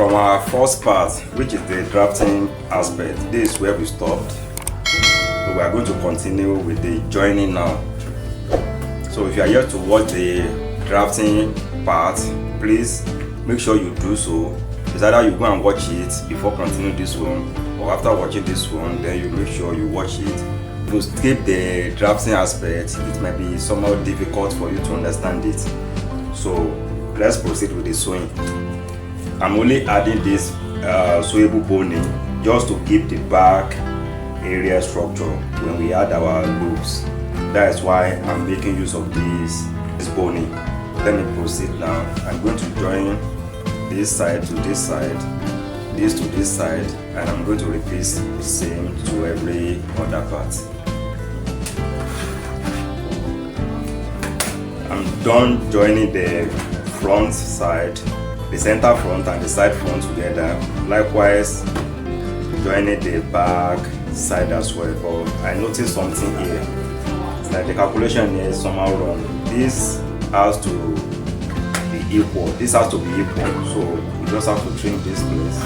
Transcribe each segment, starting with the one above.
From our first part, which is the drafting aspect, this is where we stopped. So we are going to continue with the joining now. So if you are here to watch the drafting part, please make sure you do so. It's either you go and watch it before continuing this one, or after watching this one, then you make sure you watch it. To skip the drafting aspect, it might be somewhat difficult for you to understand it. So let's proceed with the sewing. I'm only adding this sewable boning just to keep the back area structure when we add our loops. That is why I'm making use of this boning. Let me proceed now. I'm going to join this side to this side, this to this side, and I'm going to repeat the same to every other part. I'm done joining the front side, the center front and the side front together. Likewise, joining the back side as well. But I noticed something here. It's like the calculation here is somehow wrong. This has to be equal. This has to be equal. So we just have to trim this place.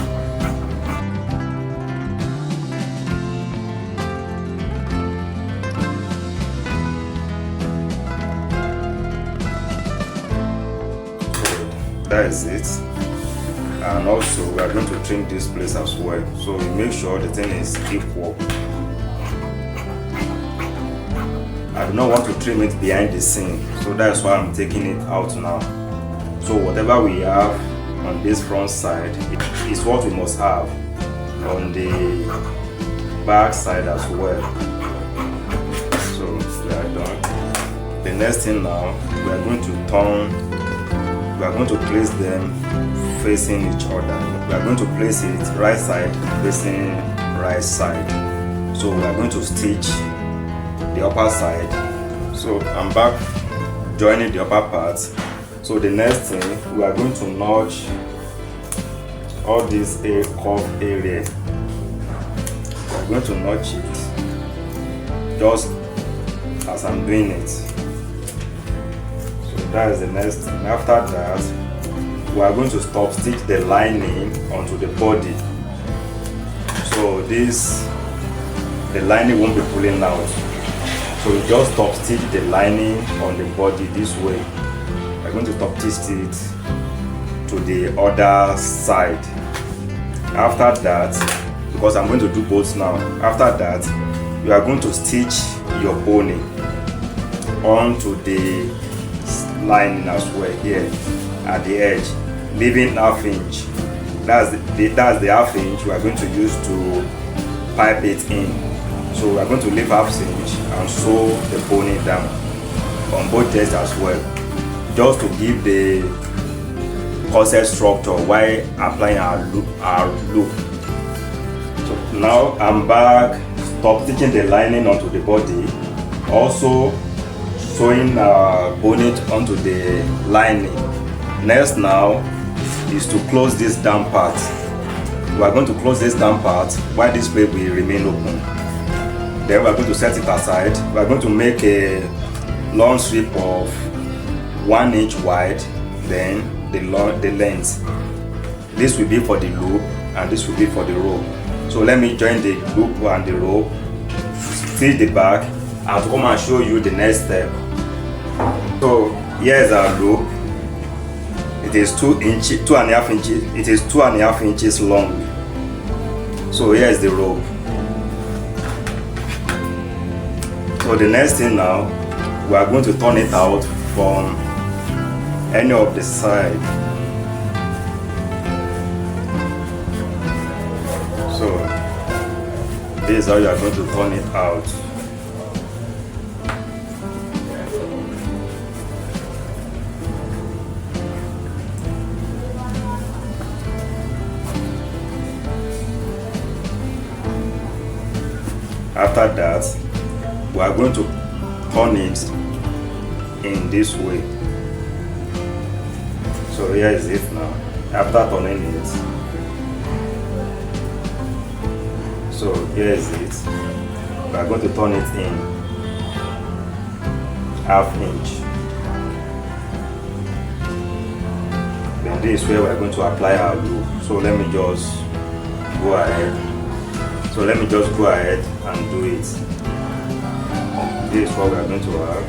That is it. And also we are going to trim this place as well, so we make sure the thing is equal. I do not want to trim it behind the seam, so that's why I'm taking it out now. So whatever we have on this front side is what we must have on the back side as well. So we are done. The next thing now, we are going to turn. We are going to place them facing each other. We are going to place it right side facing right side. So we are going to stitch the upper side. So I'm back joining the upper part. So the next thing, we are going to notch all this curved area. We are going to notch it just as I'm doing it. That is the next thing. After that, we are going to stop stitch the lining onto the body. So the lining won't be pulling out. So we just stop stitch the lining on the body this way. We're going to stop stitch it to the other side. After that, because I'm going to do both now. After that, you are going to stitch your boning onto the lining as well here at the edge, leaving ½ inch. That's the ½ inch we are going to use to pipe it in. So we are going to leave ½ inch and sew the boning down on both ends as well, just to give the corset structure while applying our loop. So now I'm back, stop stitching the lining onto the body, also sewing bonnet onto the lining. Next now is to close this down part. We are going to close this down part while this place will remain open. Then we are going to set it aside. We are going to make a long strip of 1 inch wide, then the length. This will be for the loop and this will be for the rope. So let me join the loop and the rope, stitch the back, and come and show you the next step. So here is our loop. It is 2.5 inches. It is 2.5 inches long. So here is the rope. So the next thing now, we are going to turn it out from any of the side. So this is how you are going to turn it out. After that, we are going to turn it in this way. So here is it now. After turning it, so here is it. We are going to turn it in ½ inch. Then this is where we're going to apply our glue. So let me just go ahead. And do it. This is what we are going to have.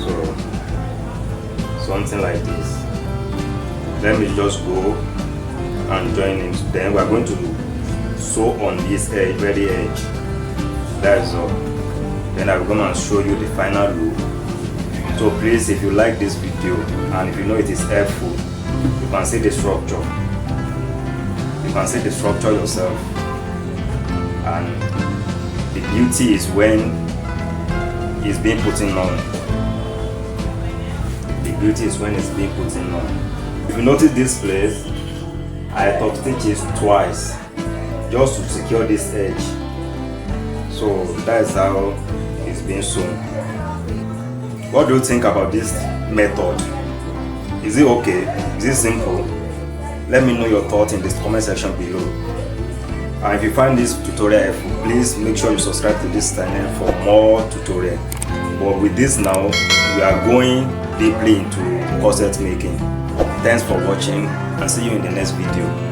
So something like this. Let me just go and join it. Then we are going to sew on this edge, very edge. That is all. Then I will come and show you the final look. So please, if you like this video and if you know it is helpful, you can see the structure. You can see the structure yourself. And the beauty is when it's being put in on. The beauty is when it's being put in on. If you notice this place, I top stitch it twice just to secure this edge. So that is how it's being sewn. What do you think about this method? Is it okay? Is it simple? Let me know your thoughts in the comment section below. And if you find this tutorial helpful, please make sure you subscribe to this channel for more tutorials. But with this now, we are going deeply into corset making. Thanks for watching and see you in the next video.